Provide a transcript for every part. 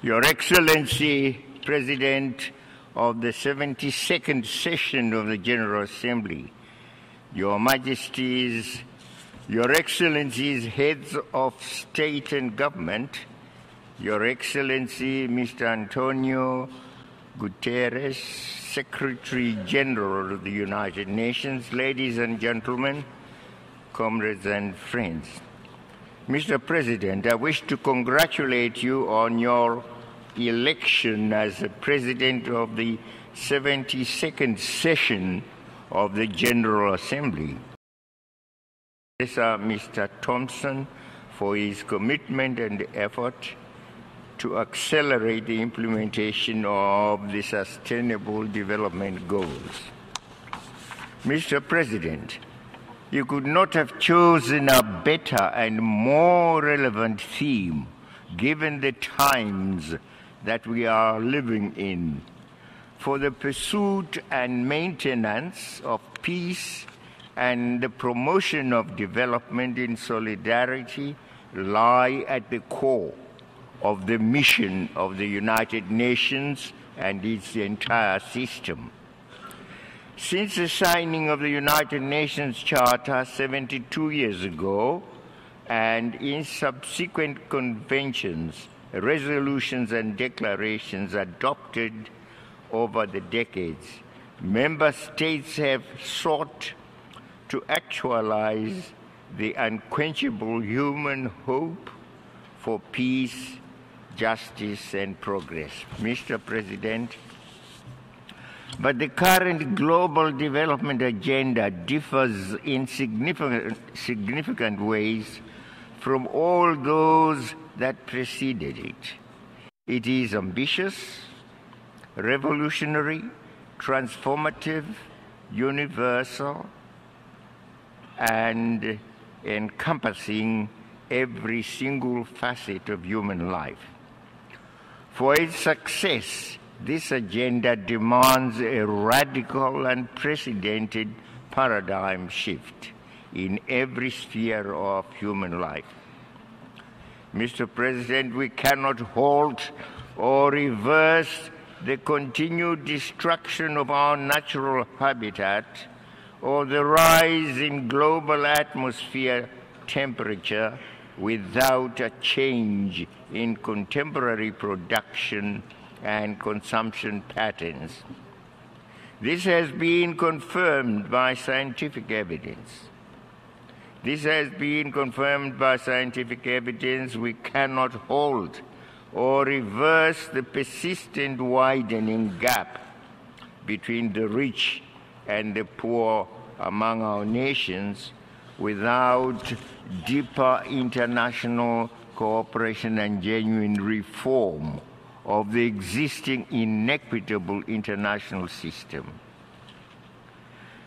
Your Excellency, President of the 72nd session of the General Assembly, Your Majesties, Your Excellencies, Heads of State and Government, Your Excellency, Mr. Antonio Guterres, Secretary General of the United Nations, ladies and gentlemen, comrades and friends. Mr. President, I wish to congratulate you on your election as the President of the 72nd session of the General Assembly. Mr. Thompson for his commitment and effort to accelerate the implementation of the Sustainable Development Goals. Mr. President, you could not have chosen a better and more relevant theme given the times that we are living in. For the pursuit and maintenance of peace and the promotion of development in solidarity lie at the core of the mission of the United Nations and its entire system. Since the signing of the United Nations Charter 72 years ago, and in subsequent conventions, resolutions and declarations adopted over the decades, member states have sought to actualize the unquenchable human hope for peace, justice, and progress. Mr. President, but the current global development agenda differs in significant ways from all those that preceded it. It is ambitious, revolutionary, transformative, universal, and encompassing every single facet of human life. For its success, this agenda demands a radical and unprecedented paradigm shift in every sphere of human life. Mr. President, we cannot halt or reverse the continued destruction of our natural habitat or the rise in global atmosphere temperature without a change in contemporary production and consumption patterns. This has been confirmed by scientific evidence. We cannot halt or reverse the persistent widening gap between the rich and the poor among our nations without deeper international cooperation and genuine reform of the existing inequitable international system.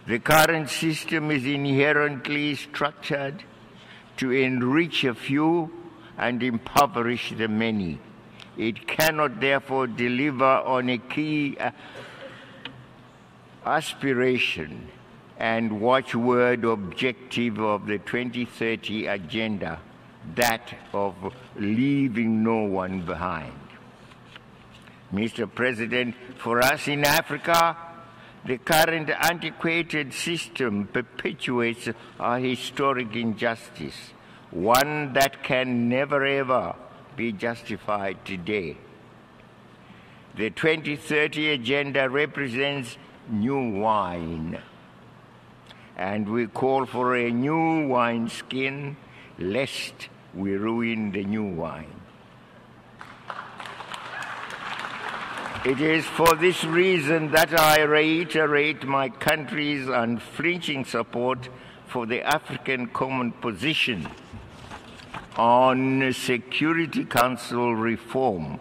The current system is inherently structured to enrich a few and impoverish the many. It cannot therefore deliver on a key aspiration and watchword objective of the 2030 agenda, that of leaving no one behind. Mr. President, for us in Africa, the current antiquated system perpetuates a historic injustice, one that can never ever be justified today. The 2030 agenda represents new wine, and we call for a new wineskin, lest we ruin the new wine. It is for this reason that I reiterate my country's unflinching support for the African Common Position on Security Council reform,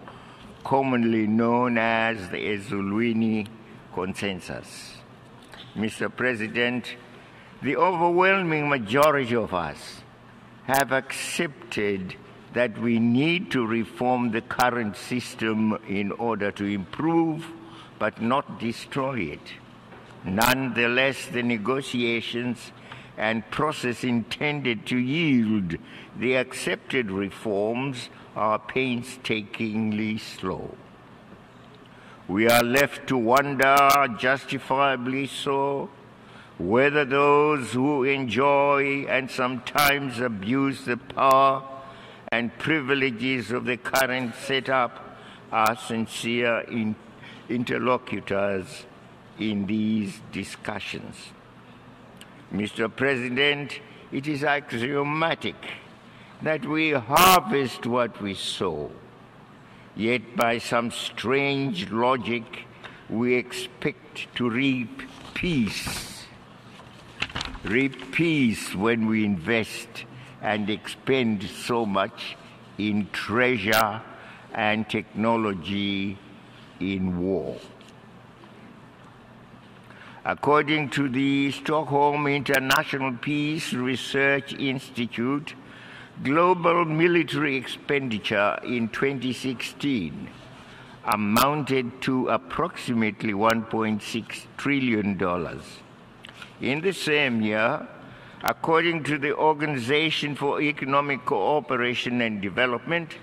commonly known as the Ezulwini Consensus. Mr. President, the overwhelming majority of us have accepted that we need to reform the current system in order to improve but not destroy it. Nonetheless, the negotiations and process intended to yield the accepted reforms are painstakingly slow. We are left to wonder, justifiably so, whether those who enjoy and sometimes abuse the power and privileges of the current setup are sincere interlocutors in these discussions. Mr. President, it is axiomatic that we harvest what we sow, yet by some strange logic we expect to reap peace. Reap peace when we invest and expend so much in treasure and technology in war. According to the Stockholm International Peace Research Institute, global military expenditure in 2016 amounted to approximately $1.6 trillion. In the same year, according to the Organization for Economic Cooperation and Development,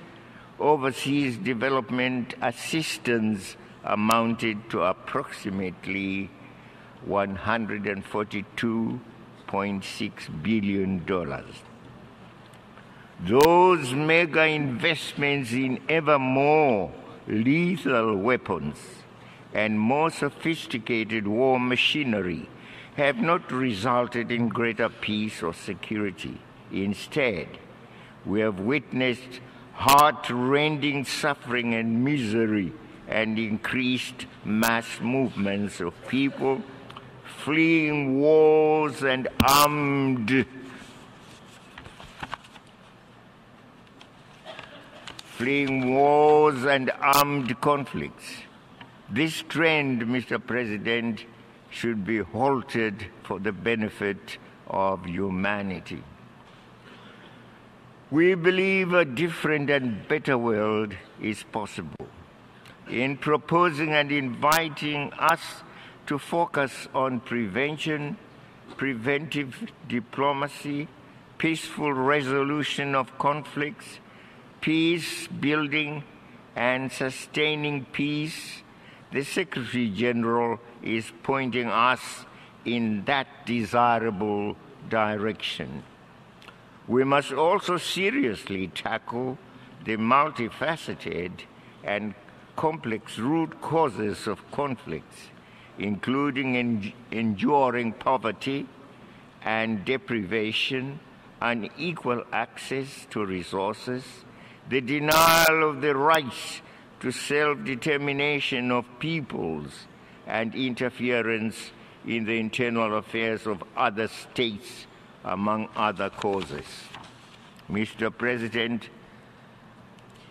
overseas development assistance amounted to approximately $142.6 billion. Those mega investments in ever more lethal weapons and more sophisticated war machinery have not resulted in greater peace or security. Instead, we have witnessed heart-rending suffering and misery and increased mass movements of people fleeing wars and armed conflicts. This trend, Mr. President, should be halted for the benefit of humanity. We believe a different and better world is possible. In proposing and inviting us to focus on prevention, preventive diplomacy, peaceful resolution of conflicts, peace building, and sustaining peace, the Secretary General is pointing us in that desirable direction. We must also seriously tackle the multifaceted and complex root causes of conflicts, including enduring poverty and deprivation, unequal access to resources, the denial of the rights to self-determination of peoples, and interference in the internal affairs of other states, among other causes. Mr. President,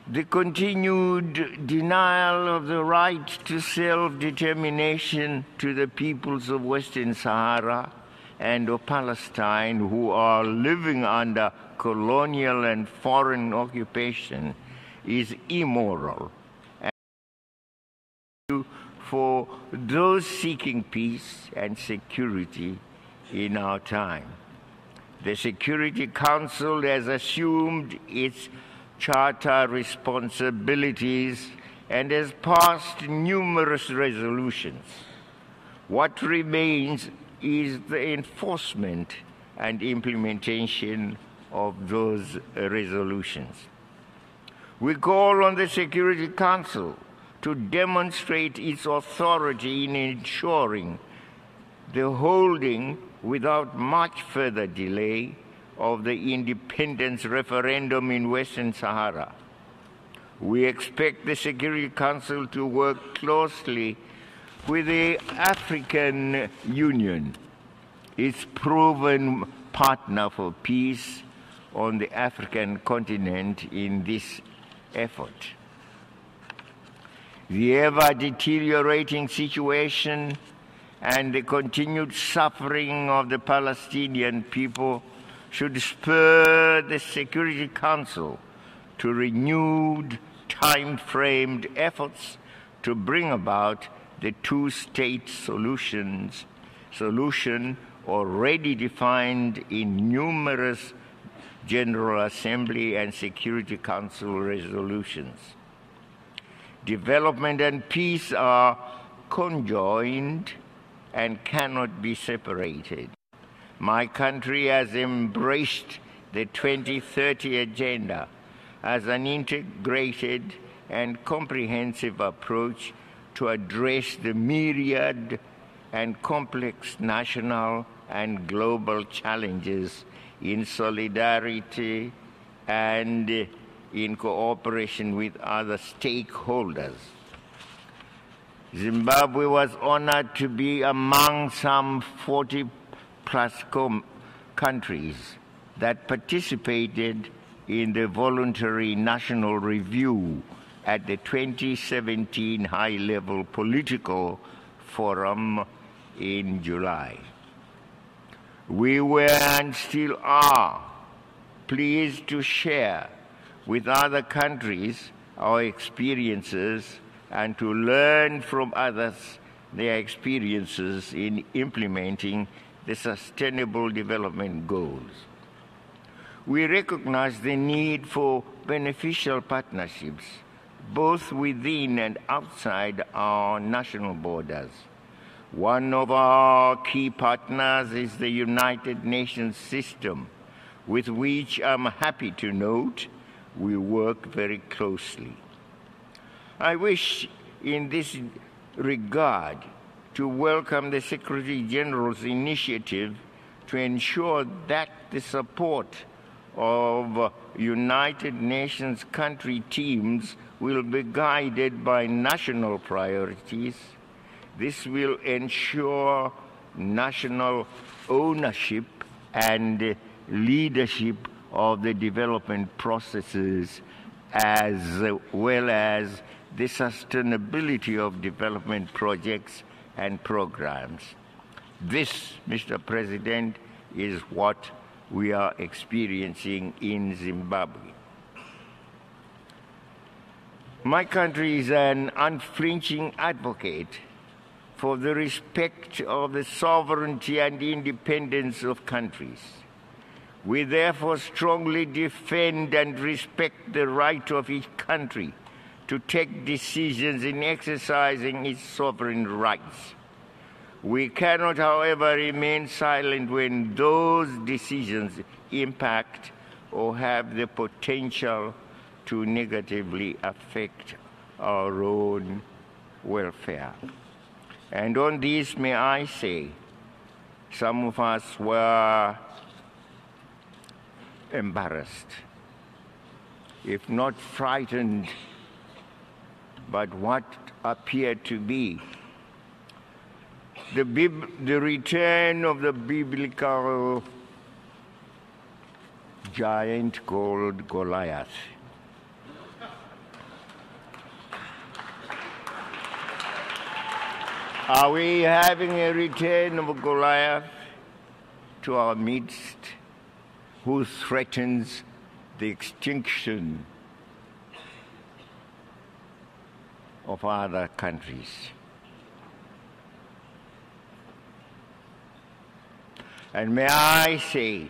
the continued denial of the right to self-determination to the peoples of Western Sahara and of Palestine who are living under colonial and foreign occupation is immoral and for those seeking peace and security in our time. The Security Council has assumed its charter responsibilities and has passed numerous resolutions. What remains is the enforcement and implementation of those resolutions. We call on the Security Council to demonstrate its authority in ensuring the holding without much further delay of the independence referendum in Western Sahara. We expect the Security Council to work closely with the African Union, its proven partner for peace on the African continent in this effort. The ever-deteriorating situation and the continued suffering of the Palestinian people should spur the Security Council to renewed, time-framed efforts to bring about the two-state solution already defined in numerous General Assembly and Security Council resolutions. Development and peace are conjoined and cannot be separated. My country has embraced the 2030 Agenda as an integrated and comprehensive approach to address the myriad and complex national and global challenges in solidarity and in cooperation with other stakeholders. Zimbabwe was honored to be among some 40-plus countries that participated in the voluntary national review at the 2017 High-Level Political Forum in July. We were and still are pleased to share with other countries our experiences and to learn from others their experiences in implementing the Sustainable Development Goals. We recognize the need for beneficial partnerships, both within and outside our national borders. One of our key partners is the United Nations system, with which I'm happy to note we work very closely. I wish in this regard to welcome the Secretary General's initiative to ensure that the support of United Nations country teams will be guided by national priorities. This will ensure national ownership and leadership of the development processes, as well as the sustainability of development projects and programs. This, Mr. President, is what we are experiencing in Zimbabwe. My country is an unflinching advocate for the respect of the sovereignty and independence of countries. We therefore strongly defend and respect the right of each country to take decisions in exercising its sovereign rights. We cannot, however, remain silent when those decisions impact or have the potential to negatively affect our own welfare. And on this, may I say, some of us were embarrassed, if not frightened, but what appeared to be the return of the biblical giant called Goliath. Are we having a return of Goliath to our midst, who threatens the extinction of other countries? And may I say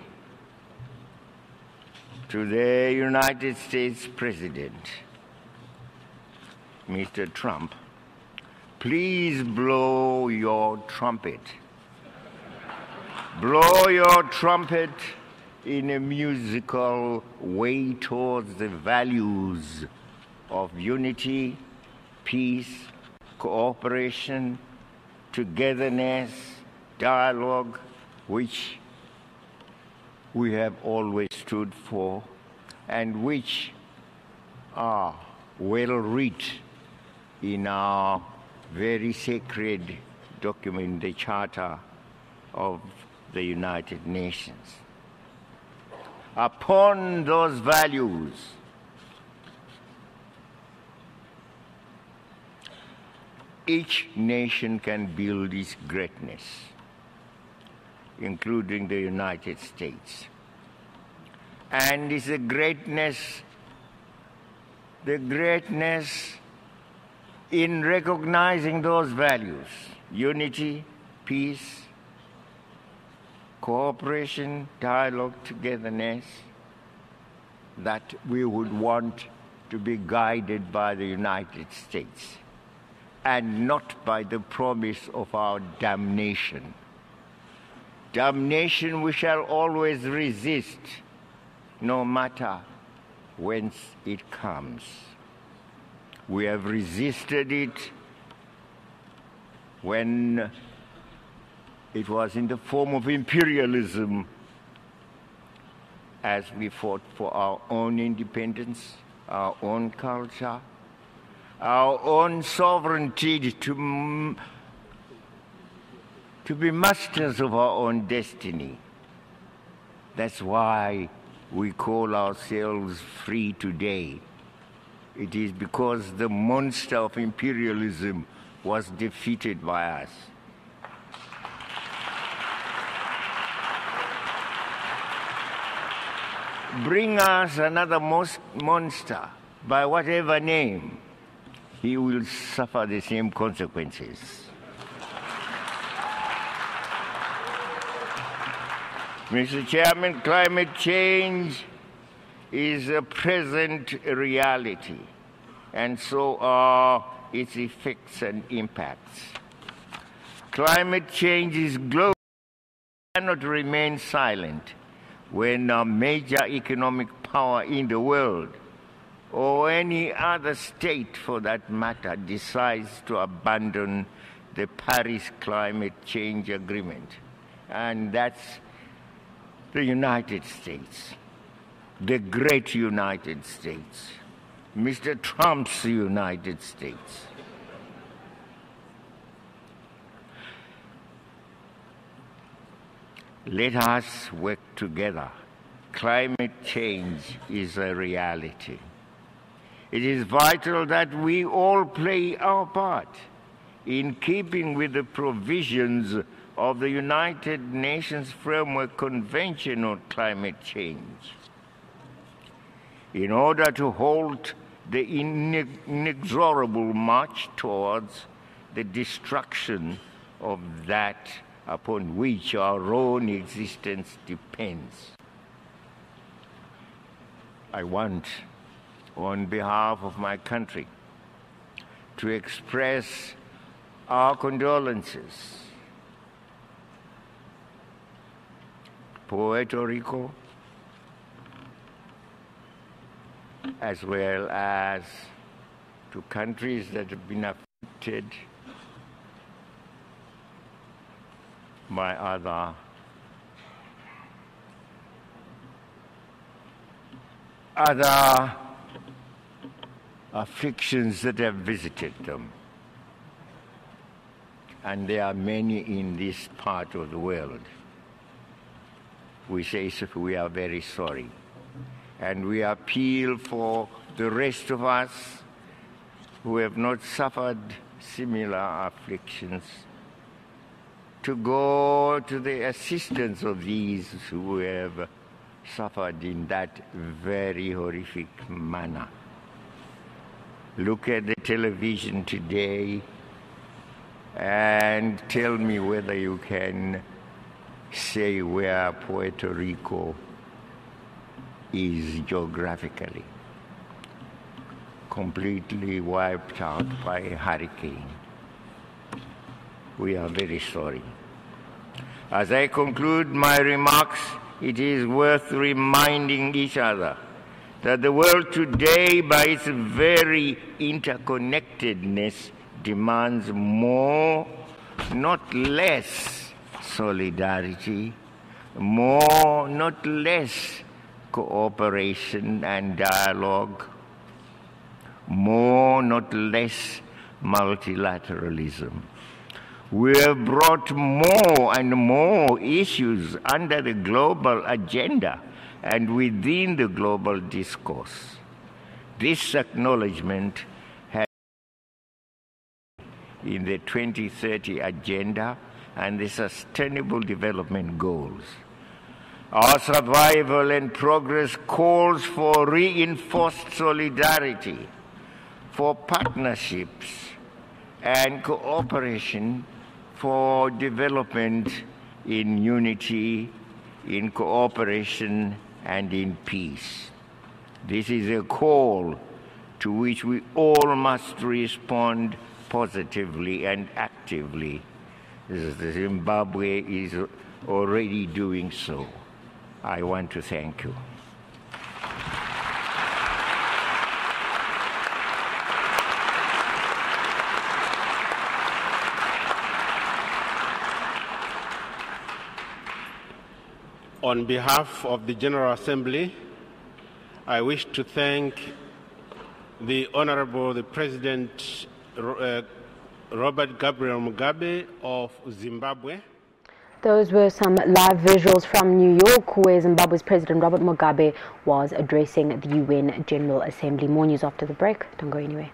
to the United States President, Mr. Trump, please blow your trumpet. Blow your trumpet in a musical way towards the values of unity, peace, cooperation, togetherness, dialogue, which we have always stood for and which are well written in our very sacred document, the Charter of the United Nations. Upon those values, each nation can build its greatness, including the United States. And it's the greatness in recognizing those values: unity, peace, cooperation, dialogue, togetherness, that we would want to be guided by the United States and not by the promise of our damnation. Damnation we shall always resist, no matter whence it comes. We have resisted it when it was in the form of imperialism, as we fought for our own independence, our own culture, our own sovereignty to be masters of our own destiny. That's why we call ourselves free today. It is because the monster of imperialism was defeated by us. Bring us another monster, by whatever name, he will suffer the same consequences. Mr. Chairman, climate change is a present reality, and so are its effects and impacts. Climate change is global, cannot remain silent when a major economic power in the world, or any other state for that matter, decides to abandon the Paris Climate Change Agreement. And that's the United States, the great United States, Mr. Trump's United States. Let us work together. Climate change is a reality. It is vital that we all play our part in keeping with the provisions of the United Nations Framework Convention on Climate Change in order to halt the inexorable march towards the destruction of that upon which our own existence depends. I want, on behalf of my country, to express our condolences to Puerto Rico, as well as to countries that have been affected by other afflictions that have visited them. And there are many in this part of the world. We say we are very sorry. And we appeal for the rest of us who have not suffered similar afflictions to go to the assistance of these who have suffered in that very horrific manner. Look at the television today and tell me whether you can say where Puerto Rico is geographically. Completely wiped out by a hurricane. We are very sorry. As I conclude my remarks, it is worth reminding each other that the world today, by its very interconnectedness, demands more, not less, solidarity, more, not less, cooperation and dialogue, more, not less, multilateralism. We have brought more and more issues under the global agenda and within the global discourse. This acknowledgement has in the 2030 Agenda and the Sustainable Development Goals. Our survival and progress calls for reinforced solidarity, for partnerships and cooperation, for development in unity, in cooperation, and in peace. This is a call to which we all must respond positively and actively. Zimbabwe is already doing so. I want to thank you. On behalf of the General Assembly, I wish to thank the President Robert Gabriel Mugabe of Zimbabwe. Those were some live visuals from New York, where Zimbabwe's President Robert Mugabe was addressing the UN General Assembly. More news after the break. Don't go anywhere.